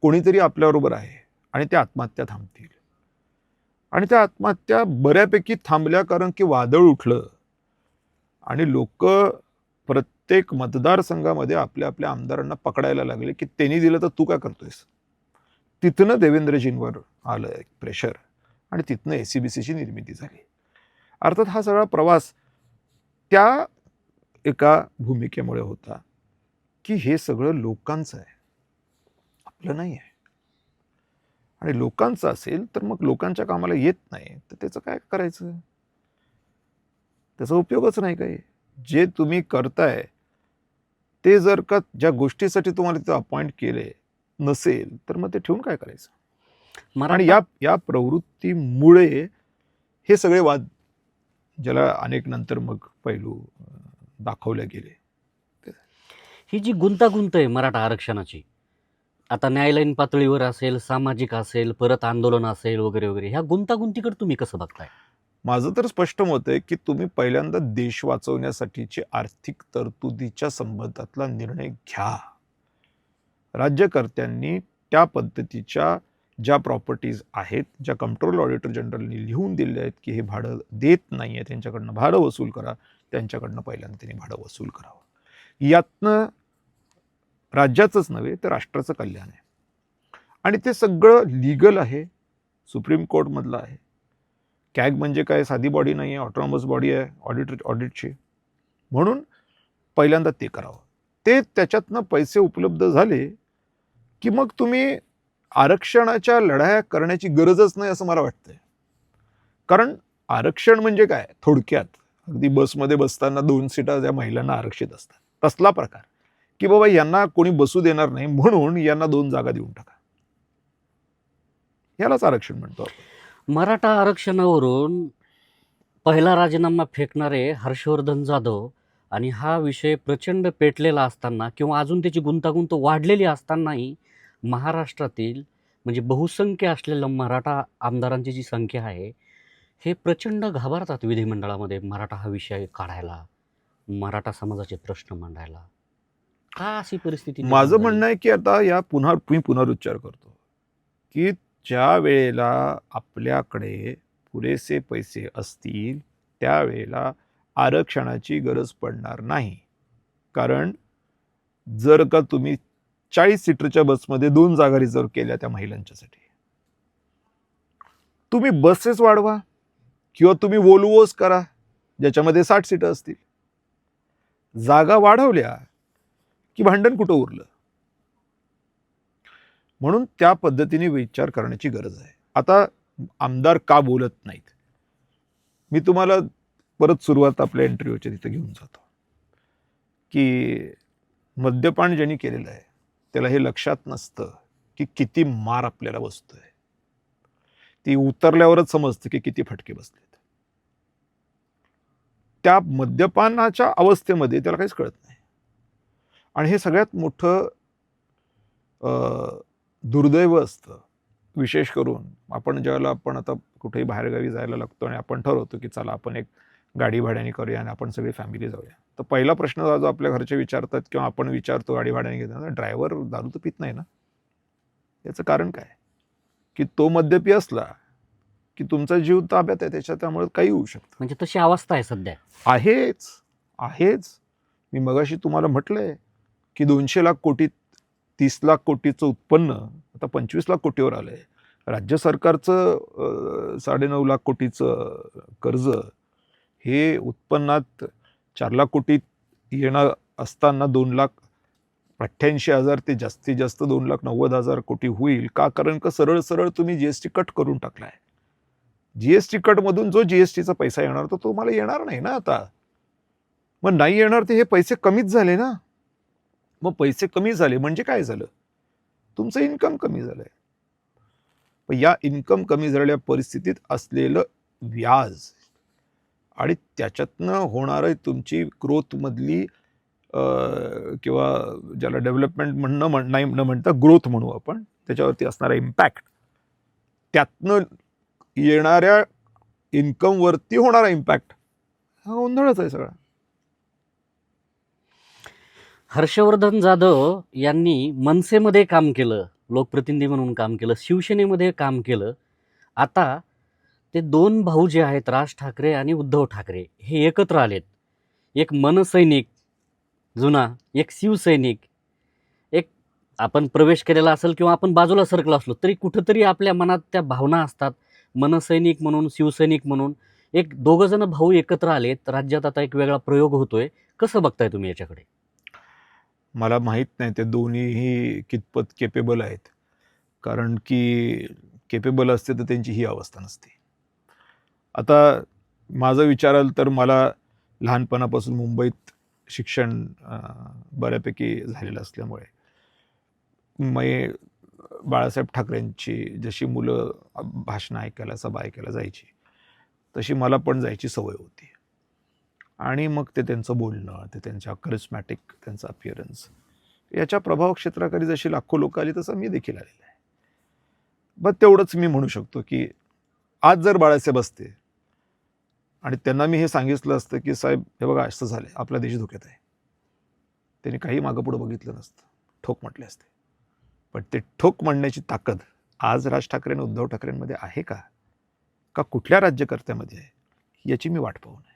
कोणीतरी आपल्याबरोबर आहे आणि त्या आत्महत्या थांबतील. आणि त्या आत्महत्या बऱ्यापैकी थांबल्या, कारण की वादळ उठलं आणि लोक प्रत्येक मतदारसंघामध्ये आपल्या आपल्या आमदारांना पकडायला लागले की त्यांनी दिलं तर तू काय करतोयस. तिथनं देवेंद्रजींवर आलं एक प्रेशर आणि तिथनं ACBCची निर्मिती झाली. अर्थात हा सगळा प्रवास त्या एका भूमिकेमुळे होता की हे सगळं लोकांचं आहे, आपलं नाही आहे. आणि लोकांचं असेल तर मग लोकांच्या कामाला येत नाही तर त्याचं काय करायचं, त्याचा उपयोगच नाही काही. जे तुम्ही करताय ते जर का ज्या गोष्टीसाठी तुम्हाला तिथं अपॉइंट केले नसेल तर मग ते ठेवून काय करायचं. आणि या प्रवृत्तीमुळे हे सगळे वाद, ज्याला अनेक नंतर मग पैलू दाखवले गेले. ही जी गुंतागुंत आहे मराठा आरक्षणाची, आता न्यायालयीन पातळीवर असेल, सामाजिक असेल, परत आंदोलन असेल वगैरे वगैरे, ह्या गुंतागुंतीकडे तुम्ही कसं बघताय? माझं तर स्पष्ट मत आहे की तुम्ही पहिल्यांदा देश वाचवण्यासाठीचे आर्थिक तरतुदीच्या संबंधातला निर्णय घ्या. राज्यकर्त्यांनी त्या पद्धतीच्या ज्या प्रॉपर्टीज आहेत, ज्या कंट्रोल ऑडिटर जनरलनी लिहून दिले आहेत की हे भाडं देत नाही आहे, त्यांच्याकडनं भाडं वसूल करा, त्यांच्याकडनं पहिल्यांदा त्यांनी भाडं वसूल करावं. यातनं राज्याचंच नव्हे तर राष्ट्राचं कल्याण आहे. आणि ते सगळं लीगल आहे, सुप्रीम कोर्टमधलं आहे. कॅग म्हणजे काय साधी बॉडी नाही आहे, ऑटोनॉमस बॉडी आहे ऑडिटची. म्हणून पहिल्यांदा ते करावं. ते त्याच्यातनं पैसे उपलब्ध झाले की मग तुम्ही आरक्षणाच्या लढाया करण्याची गरजच नाही असं मला वाटतंय. कारण आरक्षण म्हणजे काय, थोडक्यात अगदी बसमध्ये बसताना 2 सीटा ज्या महिलांना आरक्षित असतात तसला प्रकार, की बाबा यांना कोणी बसू देणार नाही म्हणून यांना 2 जागा देऊन टाका. यालाच आरक्षण म्हणतो आपण. मराठा आरक्षणावरून पहिला राजीनामा फेकणारे हर्षवर्धन जाधव आणि हा विषय प्रचंड पेटलेला असताना किंवा अजून त्याची गुंतागुंत वाढलेली असतानाही महाराष्ट्रातील म्हणजे बहुसंख्य असलेल्या मराठा आमदारांची जी संख्या आहे, हे प्रचंड घाबरतात विधिमंडळामध्ये मराठा हा विषय काढायला, मराठा समाजाचे प्रश्न मांडायला. का अशी परिस्थिती निर्माण माझं झाली? म्हणणं आहे की आता मी पुनरुच्चार करतो की ज्या वेळेला आपल्याकडे पुरेसे पैसे असतील त्यावेळेला आरक्षणाची गरज पडणार नाही. कारण जर का तुम्ही 40 सीटरच्या बसमध्ये 2 जागा रिझर्व केल्या त्या महिलांच्यासाठी, तुम्ही बसेस वाढवा किंवा तुम्ही वोल्वोस करा ज्याच्यामध्ये 60 सीटर असतील. जागा वाढवल्या की भांडण कुठं उरलं. म्हणून त्या पद्धतीने विचार करण्याची गरज आहे. आता आमदार का बोलत नाहीत, मी तुम्हाला परत सुरुवात आपल्या इंटरव्ह्यूच्या तिथे घेऊन जातो की मद्यपान ज्यांनी केलेलं आहे त्याला हे लक्षात नसतं की किती मार आपल्याला बसतोय. ती उतरल्यावरच समजतं की किती फटके बसलेत. त्या मद्यपानाच्या अवस्थेमध्ये त्याला काहीच कळत नाही. आणि हे सगळ्यात मोठं दुर्दैव असतं. विशेष करून आपण आता कुठेही बाहेरगावी जायला लागतो आणि आपण ठरवतो की चला आपण एक गाडी भाड्याने करूया आणि आपण सगळी फॅमिली जाऊया. तर पहिला प्रश्न जो आपल्या घरचे विचारतात किंवा आपण विचारतो गाडी भाड्याने घेताना, ड्रायव्हर दारू तर पित नाही ना. याचं कारण काय, की तो मद्यपी असला की तुमचा जीव ताब्यात आहे त्याच्या, त्यामुळे काही होऊ शकतं. म्हणजे तशी अवस्था आहे सध्या. आहेच. मी मगाशी तुम्हाला म्हटलंय की 200 लाख कोटी 30 लाख कोटीचं उत्पन्न आता 25 लाख कोटीवर आलंय. राज्य सरकारचं 9.5 लाख कोटीचं कर्ज हे उत्पन्नात 4 लाख कोटी येणार असताना 2,88,000 ते जास्तीत जास्त 2,90,000 कोटी होईल. का? कारण का सरळ सरळ तुम्ही जीएसटी कट करून टाकलाय. जीएसटी कटमधून जो जीएसटीचा पैसा येणार तो तुम्हाला येणार नाही ना आता. मग नाही येणार ते हे पैसे कमीच झाले ना. मग पैसे कमी झाले म्हणजे काय झालं, तुमचं इन्कम कमी झालंय. पण या इन्कम कमी झालेल्या परिस्थितीत असलेलं व्याज आणि त्याच्यातनं होणारं तुमची ग्रोथमधली किंवा ज्याला डेव्हलपमेंट नाही म्हणता ग्रोथ म्हणू आपण, त्याच्यावरती असणारा इम्पॅक्ट, त्यातनं येणाऱ्या इन्कमवरती होणारा इम्पॅक्ट हा गोंधळच आहे सगळा. हर्षवर्धन जाधव यांनी मनसेमध्ये काम केलं, लोकप्रतिनिधी म्हणून काम केलं, शिवसेनेमध्ये काम केलं. आता ते 2 भाऊ जे आहेत, राज ठाकरे आणि उद्धव ठाकरे, हे एकत्र आलेत. एक मनसैनिक जुना, एक शिवसैनिक. एक आपण प्रवेश केलेला असेल किंवा आपण बाजूला सरकलो असलो तरी कुठंतरी आपल्या मनात त्या भावना असतात. मनसैनिक म्हणून, शिवसैनिक म्हणून एक 2 जण भाऊ एकत्र आलेत. राज्यात आता एक वेगळा प्रयोग होतोय. कसं बघताय तुम्ही याच्याकडे? मला माहीत नाही ते दोन्हीही कितपत केपेबल आहेत. कारण की केपेबल असते तर त्यांची ही अवस्था नसते. आता माझं विचाराल तर मला लहानपणापासून मुंबईत शिक्षण बऱ्यापैकी झालेलं असल्यामुळे मी बाळासाहेब ठाकरेंची जशी मुलं भाषणं ऐकायला, सभा ऐकायला जायची तशी मला पण जायची सवय होती. आणि मग ते त्यांचं बोलणं, ते त्यांच्या करिस्मॅटिक त्यांचा अपिअरन्स याच्या प्रभाव क्षेत्राखाली जशी लाखो लोक आली तसं मी देखील आलेलो आहे. बस तेवढंच मी म्हणू शकतो की आज जर बाळासाहेब असते आणि त्यांना मी हे सांगितलं असतं की साहेब हे बघा असं झालंय, आपला देश धोक्यात आहे, त्यांनी काही मागं पुढं बघितलं नसतं, ठोक म्हटले असते. पण ते ठोक म्हणण्याची ताकद आज राज ठाकरे आणि उद्धव ठाकरेंमध्ये आहे का कुठल्या राज्यकर्त्यामध्ये आहे, याची मी वाट पाहू नये.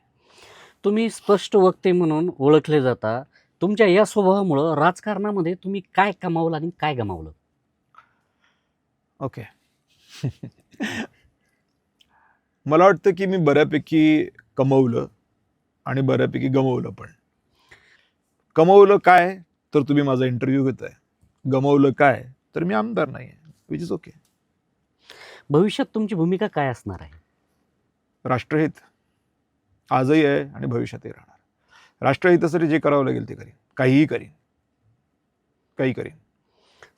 तुम्ही स्पष्ट वक्ते म्हणून ओळखले जाता. तुमच्या या स्वभावामुळं राजकारणामध्ये तुम्ही काय कमावलं आणि काय गमावलं? ओके. मला वाटतं की मी बऱ्यापैकी कमवलं आणि बऱ्यापैकी गमवलं पण. कमवलं काय तर तुम्ही माझा इंटरव्ह्यू घेताय, गमवलं काय तर मी आमदार नाही आहे, विच इज ओके. भविष्यात तुमची भूमिका काय असणार आहे? राष्ट्रहित आजही आहे आणि भविष्यातही राहणार. राष्ट्रहितासाठी जे करावं लागेल ते करीन, काही करीन.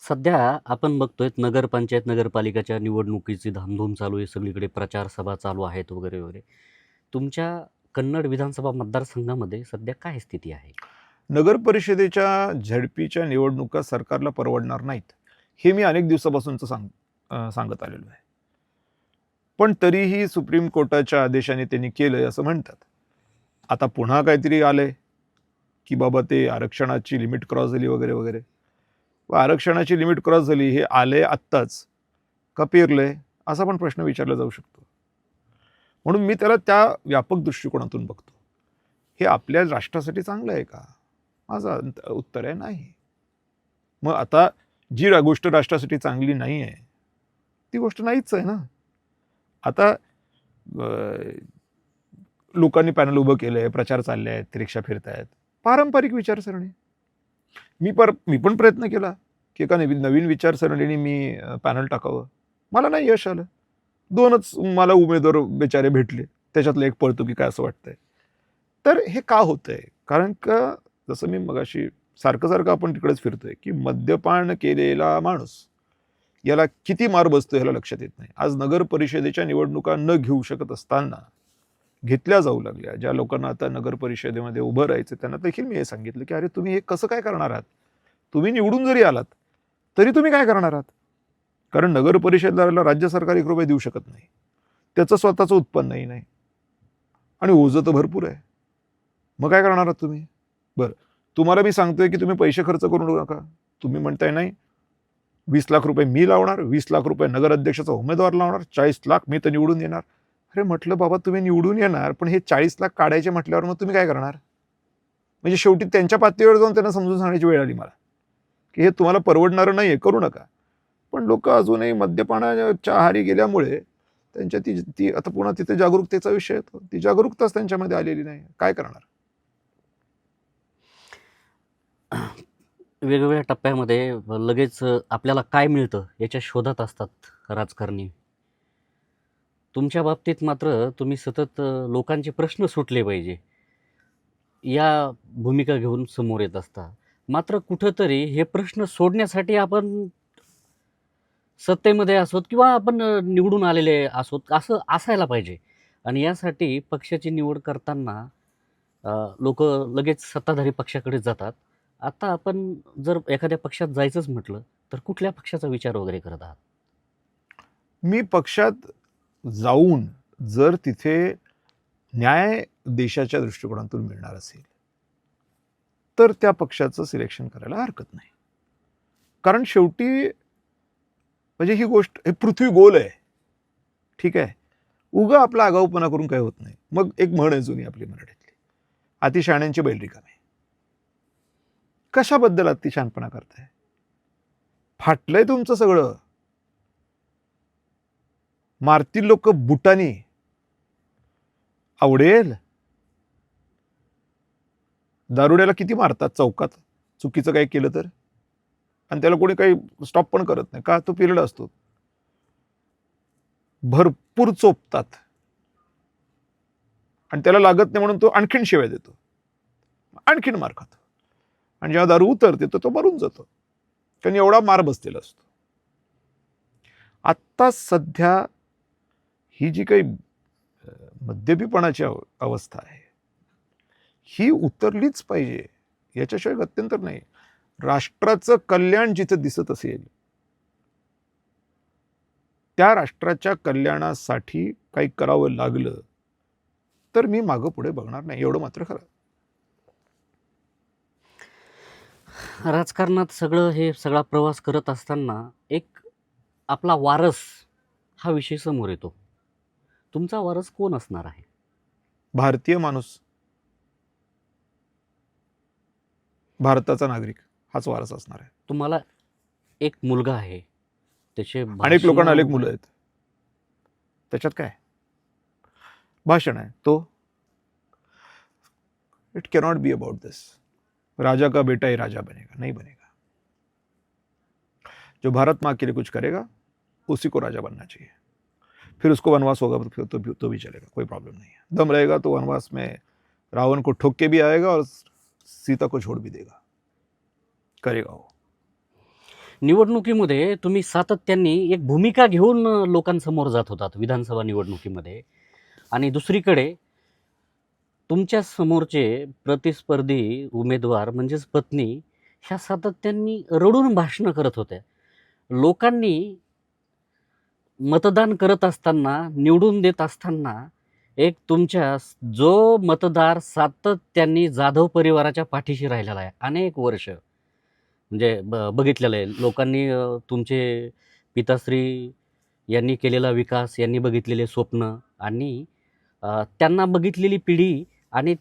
सध्या आपण बघतोय नगरपंचायत नगरपालिकाच्या निवडणुकीची धामधूम चालू आहे, सगळीकडे प्रचार सभा चालू आहेत वगैरे वगैरे. तुमच्या कन्नड विधानसभा मतदारसंघामध्ये सध्या काय स्थिती आहे? नगर परिषदेच्या झडपीच्या निवडणुका सरकारला परवडणार नाहीत, हे मी अनेक दिवसापासूनच सांगत आलेलो आहे. पण तरीही सुप्रीम कोर्टाच्या आदेशाने त्यांनी केलंय असं म्हणतात. आता पुन्हा काहीतरी आलंय की बाबा ते आरक्षणाची लिमिट क्रॉस झाली वगैरे वगैरे. आरक्षणाची लिमिट क्रॉस झाली हे आले आत्ताच का पेरलंय असा पण प्रश्न विचारला जाऊ शकतो. म्हणून मी त्याला त्या व्यापक दृष्टिकोनातून बघतो. हे आपल्या राष्ट्रासाठी चांगलं आहे का? माझं उत्तर आहे नाही. मग आता जी गोष्ट राष्ट्रासाठी चांगली नाही आहे ती गोष्ट नाहीच आहे ना. आता लोकांनी पॅनल उभं केलंय, प्रचार चालले आहेत, रिक्षा फिरतायत, पारंपरिक विचारसरणी. मी पण प्रयत्न केला की एका नवीन विचारसरणीने मी पॅनल टाकावं. मला नाही यश आलं. 2च मला उमेदवार बेचारे भेटले, त्याच्यातलं एक पळतो की काय असं वाटतंय. तर हे का होतंय? कारण का जसं मी मगाशी सारखं आपण तिकडेच फिरतोय की मद्यपान केलेला माणूस याला किती मार बसतो ह्याला लक्षात येत नाही. आज नगर परिषदेच्या निवडणुका न घेऊ शकत असताना घेतल्या जाऊ लागल्या. ज्या लोकांना आता नगर परिषदेमध्ये उभं राहायचं त्यांना देखील मी हे सांगितलं की अरे तुम्ही हे कसं काय करणार आहात? तुम्ही निवडून जरी आलात तरी तुम्ही काय करणार आहात? कारण नगर परिषदेला राज्य सरकार 1 रुपया देऊ शकत नाही, त्याचं स्वतःचं उत्पन्नही नाही आणि ओझं तर भरपूर आहे. मग काय करणार आहात तुम्ही? बरं, तुम्हाला मी सांगतोय की तुम्ही पैसे खर्च करू नका. तुम्ही म्हणताय नाही 20 लाख रुपये मी लावणार, 20 लाख रुपये नगर अध्यक्षाचा उमेदवार लावणार, 40 लाख मी तर निवडून येणार. अरे म्हटलं बाबा तुम्ही निवडून येणार पण हे 40 लाख काढायचे म्हटल्यावर मग तुम्ही काय करणार? म्हणजे शेवटी त्यांच्या पातळीवर जाऊन त्यांना समजून सांगण्याची वेळ आली मला की हे तुम्हाला परवडणारं नाहीये, करू नका. पण लोक अजूनही मद्यपानाच्या आहारी गेल्यामुळे त्यांच्या ती आता पुन्हा तिथे जागरूकतेचा विषय येतो. ती जागरूकताच त्यांच्यामध्ये आलेली नाही. काय करणार? वेगवेगळ्या टप्प्यामध्ये लगेच आपल्याला काय मिळतं याच्या शोधात असतात राजकारणी. तुमच्या बाबतीत मात्र तुम्ही सतत लोकांचे प्रश्न सुटले पाहिजे या भूमिका घेऊन समोर येत असता. मात्र कुठंतरी हे प्रश्न सोडण्यासाठी आपण सत्तेमध्ये असोत किंवा आपण निवडून आलेले असोत असं असायला पाहिजे. आणि यासाठी पक्षाची निवड करताना लोक लगेच सत्ताधारी पक्षाकडे जातात. आता आपण जर एखाद्या पक्षात जायचंच म्हटलं तर कुठल्या पक्षाचा विचार वगैरे करत आहात? मी पक्षात जाऊन जर तिथे न्याय देशाच्या दृष्टिकोनातून मिळणार असेल तर त्या पक्षाचं सिलेक्शन करायला हरकत नाही. कारण शेवटी म्हणजे ही गोष्ट, हे पृथ्वी गोल आहे, ठीक आहे. उगा आपला आगाऊपणा करून काय होत नाही. मग एक म्हण आहे जुनी आपली मराठीतली, अतिशहाण्यांची बैल रिकामे. कशाबद्दल अतिशहाणपणा करताय? फाटलंय तुमचं सगळं. मारतील लोक बुटानी, आवडेल. दारुड्याला किती मारतात चौकात चुकीचं काय केलं तर, आणि त्याला कोणी काही स्टॉप पण करत नाही. का? तो पिरियड असतो. भरपूर चोपतात आणि त्याला लागत नाही म्हणून तो आणखीन शिव्या देतो, आणखीन मार खातो, आणि जेव्हा दारू उतरते तर तो मरून जातो, कारण एवढा मार बसलेला असतो. आत्ता सध्या ही जी काही मद्यपीपणाची अवस्था आहे ही उतरलीच पाहिजे, याच्याशिवाय गत्यंतर नाही. राष्ट्राचं कल्याण जिथं दिसत असेल त्या राष्ट्राच्या कल्याणासाठी काही करावं लागलं तर मी मागं पुढे बघणार नाही, एवढं मात्र खरं. राजकारणात सगळा प्रवास करत असताना एक आपला वारस हा विषय समोर येतो. तुमचा वारस कोण असणार आहे? भारतीय माणूस, भारताचा नागरिक हाच वारस असणार आहे. तुम्हाला एक मुलगा आहे, त्याचे अनेक लोकांना अनेक भाषणं मुलं आहेत, त्याच्यात काय भाषण आहे तो. इट कॅनॉट बी अबाउट दिस. राजा का बेटा ही राजा बनेगा, नहीं बनेगा. जो भारत माँ के लिए कुछ करेगा उसी को राजा बनना चाहिए. फिर उसको वनवास होगा तो भी चलेगा, कोई प्रॉब्लम नहीं है. दम रहेगा तो वनवास में रावण को ठोक के भी आएगा और सीता को छोड़ भी देगा, करेगा वो. निवडणुकीमध्ये तुम्ही सातत्याने एक भूमिका घेऊन लोकांसमोर जात होतात विधानसभा निवडणुकीमध्ये, आणि दुसरीकडे तुमच्या समोरचे प्रतिस्पर्धी उमेदवार म्हणजेच पत्नी ह्या सातत्याने रडून भाषणं करत होत्या. लोकांनी मतदान करत असताना, निवडून देत असताना एक तुमच्या जो मतदार सातत्याने जाधव परिवाराच्या पाठीशी राहिलेला आहे अनेक वर्ष, म्हणजे बघितलेलं आहे लोकांनी. तुमचे पिताश्री यांनी केलेला विकास, यांनी बघितलेले स्वप्न आणि त्यांना बघितलेली पिढी आणि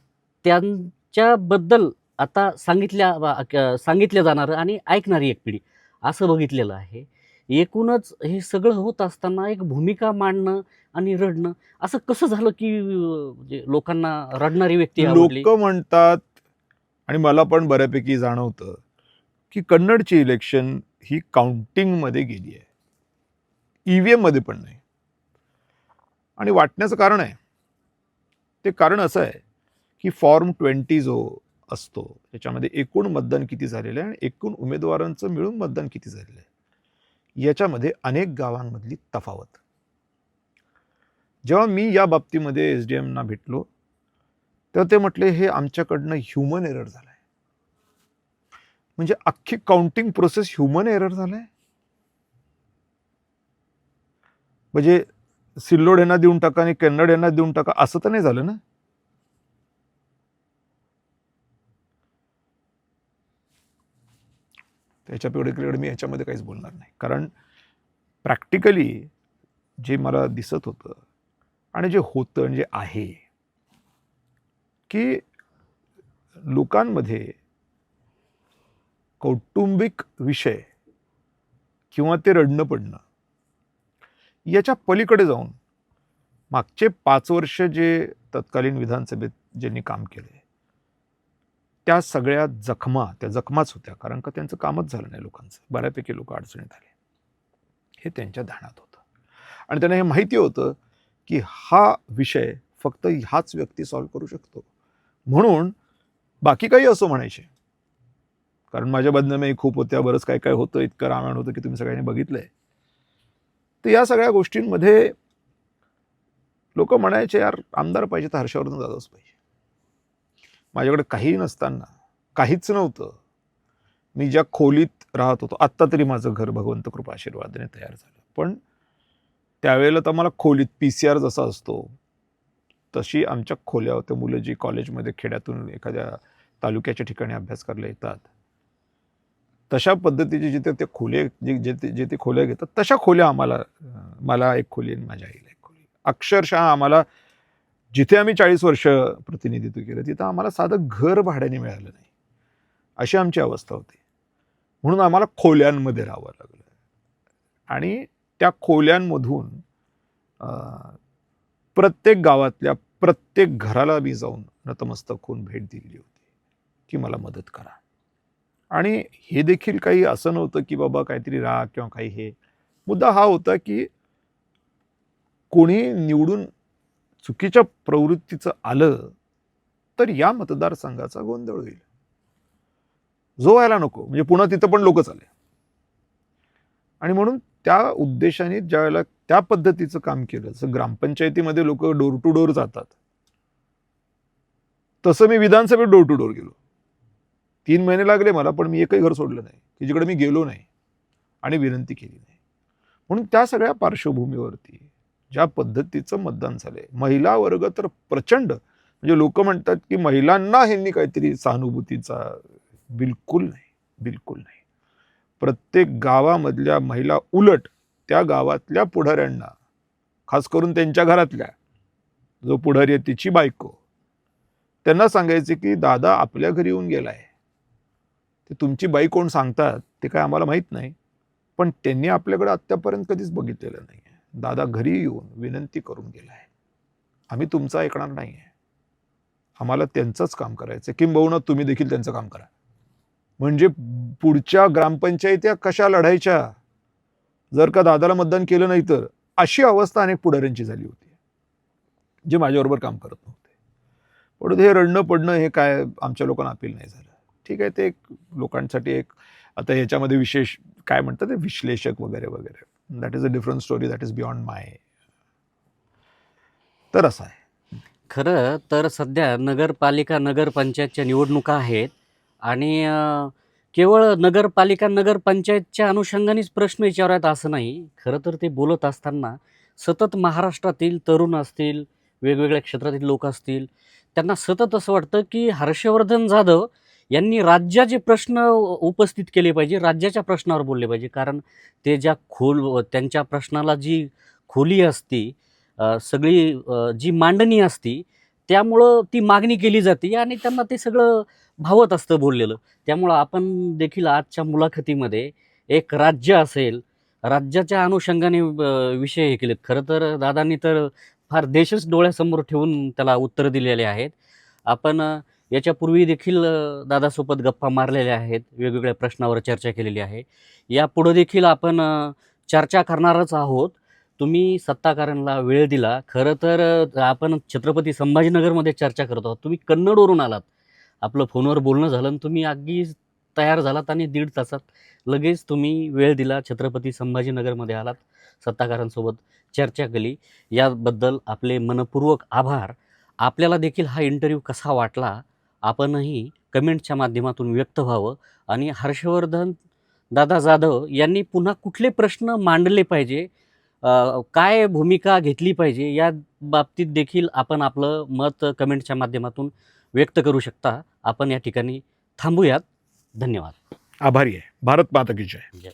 त्यांच्याबद्दल आता सांगितल्या जाणारं आणि ऐकणारी एक पिढी असं बघितलेलं आहे. एकूणच हे सगळं होत असताना एक भूमिका मांडणं आणि रडणं असं कसं झालं की म्हणजे लोकांना रडणारी व्यक्ती आवडली? लोक म्हणतात आणि मला पण बऱ्यापैकी जाणवतं की कन्नडची इलेक्शन ही काउंटिंगमध्ये गेली आहे, ईव्हीएम मध्ये पण नाही. आणि वाटण्याचं कारण आहे, ते कारण असं आहे की फॉर्म 20 जो असतो त्याच्यामध्ये एकूण मतदान किती झालेलं आहे आणि एकूण उमेदवारांचं मिळून मतदान किती झालेलं आहे याच्यामध्ये अनेक गावांमधली तफावत. जेव्हा मी या बाबतीमध्ये SDM ना भेटलो तेव्हा ते म्हटले हे आमच्याकडनं ह्युमन एरर झालाय. म्हणजे अख्खी काउंटिंग प्रोसेस ह्युमन एरर झालाय. म्हणजे सिल्लोड यांना देऊन टाका आणि कन्नड यांना देऊन टाका असं तर नाही झालं ना. त्याच्या पुढे मी ह्याच्यामध्ये काहीच बोलणार नाही, कारण प्रॅक्टिकली जे मला दिसत होतं आणि जे होतं आणि जे आहे की लोकांमध्ये कौटुंबिक विषय किंवा ते रडणं पडणं याच्या पलीकडे जाऊन मागचे 5 वर्ष जे तत्कालीन विधानसभेत ज्यांनी काम केले त्या सगळ्या त्या जखमाच होत्या, कारण का त्यांचं कामच झालं नाही. लोकांचं बऱ्यापैकी लोक अडचणीत आले हे त्यांच्या ध्यानात होतं आणि त्यांना हे माहिती होतं की हा विषय फक्त हाच व्यक्ती सॉल्व्ह करू शकतो. म्हणून बाकी काही असो म्हणायचे, कारण माझ्या बदनामी खूप होत्या, बरंच काय काय होतं, इतकं रामायण होतं की तुम्ही सगळ्यांनी बघितलंय. तर या सगळ्या गोष्टींमध्ये लोक म्हणायचे यार आमदार पाहिजे तर हर्षवर्धन जाधवच पाहिजे. माझ्याकडे काही नसताना, काहीच नव्हतं, मी ज्या खोलीत राहत होतो, आत्ता तरी माझं घर भगवंत कृपा आशीर्वादाने तयार झालं, पण त्यावेळेला तर मला खोलीत PCR जसा असतो तशी आमच्या खोल्या होत्या. मुलं जी कॉलेजमध्ये खेड्यातून एखाद्या तालुक्याच्या ठिकाणी अभ्यास करायला येतात तशा पद्धतीचे जिथे ते खोले जे ते खोल्या घेतात तशा खोल्या मला एक खोली आणि माझ्या आईला एक खोली. अक्षरशः आम्हाला जिथे आम्ही 40 वर्ष प्रतिनिधित्व केलं तिथं आम्हाला साधं घर भाड्याने मिळालं नाही, अशी आमची अवस्था होती. म्हणून आम्हाला खोल्यांमध्ये राहावं लागलं आणि त्या खोल्यांमधून प्रत्येक गावातल्या प्रत्येक घराला मी जाऊन नतमस्तक होऊन भेट दिली होती की मला मदत करा. आणि हे देखील काही असं नव्हतं की बाबा काहीतरी राग किंवा काही, हे मुद्दा हा होता की कोणी निवडून चुकीच्या प्रवृत्तीचं आलं तर या मतदारसंघाचा गोंधळ होईल, जो व्हायला नको. म्हणजे पुन्हा तिथं पण लोकच आले आणि म्हणून त्या उद्देशाने ज्या वेळेला त्या पद्धतीचं काम केलं, जसं ग्रामपंचायतीमध्ये लोक डोर टू डोर जातात तसं मी विधानसभेत डोर टू डोर गेलो. 3 महिने लागले मला, पण मी एकही घर सोडलं नाही की जिकडे मी गेलो नाही आणि विनंती केली नाही. म्हणून त्या सगळ्या पार्श्वभूमीवरती ज्या पद्धतीचं मतदान झालंय, महिला वर्ग तर प्रचंड, म्हणजे लोक म्हणतात की महिलांना ह्यांनी काहीतरी सहानुभूतीचा, बिलकुल नाही, बिलकुल नाही. प्रत्येक गावामधल्या महिला, उलट त्या गावातल्या पुढाऱ्यांना, खास करून त्यांच्या घरातल्या, जो पुढारी आहे तिची बायको, त्यांना सांगायचे की दादा आपल्या घरी येऊन गेलाय, ते तुमची बाई कोण सांगतात ते काय आम्हाला माहित नाही, पण त्यांनी आपल्याकडे आत्तापर्यंत कधीच बघितलेलं नाही. दादा घरी येऊन विनंती करून गेलाय, आम्ही तुमचं ऐकणार नाही आहे, आम्हाला त्यांचंच काम करायचं, किंबहुना तुम्ही देखील त्यांचं काम करा. म्हणजे पुढच्या ग्रामपंचायत्या कशा लढायच्या जर का दादाला मतदान केलं नाही तर, अशी अवस्था अनेक पुढाऱ्यांची झाली होती जे माझ्याबरोबर काम करत नव्हते. पण हे रडणं पडणं हे काय आमच्या लोकांना अपील नाही झालं. ठीक आहे, ते एक लोकांसाठी एक, आता ह्याच्यामध्ये विशेष काय म्हणतात ते विश्लेषक वगैरे वगैरे, that is a different story, that is beyond my. तर असं आहे. खरं तर सध्या नगरपालिका नगरपंचायतच्या निवडणुका आहेत आणि केवळ नगरपालिका नगरपंचायतच्या अनुषंगानेच प्रश्न विचारायत असं नाही. खरं तर ते बोलत असताना सतत महाराष्ट्रातील तरुण असतील, वेगवेगळ्या क्षेत्रातील लोक असतील, त्यांना सतत असं वाटतं की हर्षवर्धन जाधव यांनी राज्याचे प्रश्न उपस्थित केले पाहिजे, राज्याच्या प्रश्नावर बोलले पाहिजे. कारण ते ज्या त्यांच्या प्रश्नाला जी खोली असती, सगळी जी मांडणी असती, त्यामुळं ती मागणी केली जाते आणि त्यांना ते सगळं भावत असतं बोललेलं. त्यामुळं आपण देखील आजच्या मुलाखतीमध्ये एक राज्य असेल, राज्याच्या अनुषंगाने विषय हे केलेत. खरं तर दादांनी तर फार देशच डोळ्यासमोर ठेवून त्याला उत्तरं दिलेले आहेत. आपण याच्यापूर्वी देखील दादासोबत गप्पा मारलेल्या आहेत, वेगवेगळ्या प्रश्नावर चर्चा केलेली आहे. यापुढं देखील आपण चर्चा करणारच आहोत. तुम्ही सत्ताकारांना वेळ दिला. खरं तर आपण छत्रपती संभाजीनगरमध्ये चर्चा करत आहोत. तुम्ही कन्नडवरून आलात. आपलं फोनवर बोलणं झालं आणि तुम्ही अगदी तयार झालात आणि 1.5 तासात लगेच तुम्ही वेळ दिला. छत्रपती संभाजीनगरमध्ये आलात, सत्ताकारांसोबत चर्चा केली. याबद्दल आपले मनःपूर्वक आभार. आपल्याला देखील हा इंटरव्ह्यू कसा वाटला, आपणही कमेंटच्या माध्यमातून व्यक्त व्हावं आणि हर्षवर्धन दादा जाधव यांनी पुन्हा कुठले प्रश्न मांडले पाहिजे, काय भूमिका घेतली पाहिजे, या बाबतीत देखील आपण आपलं मत कमेंटच्या माध्यमातून व्यक्त करू शकता. आपण या ठिकाणी थांबूयात. धन्यवाद. आभारी आहे. भारत माता की जय. जय.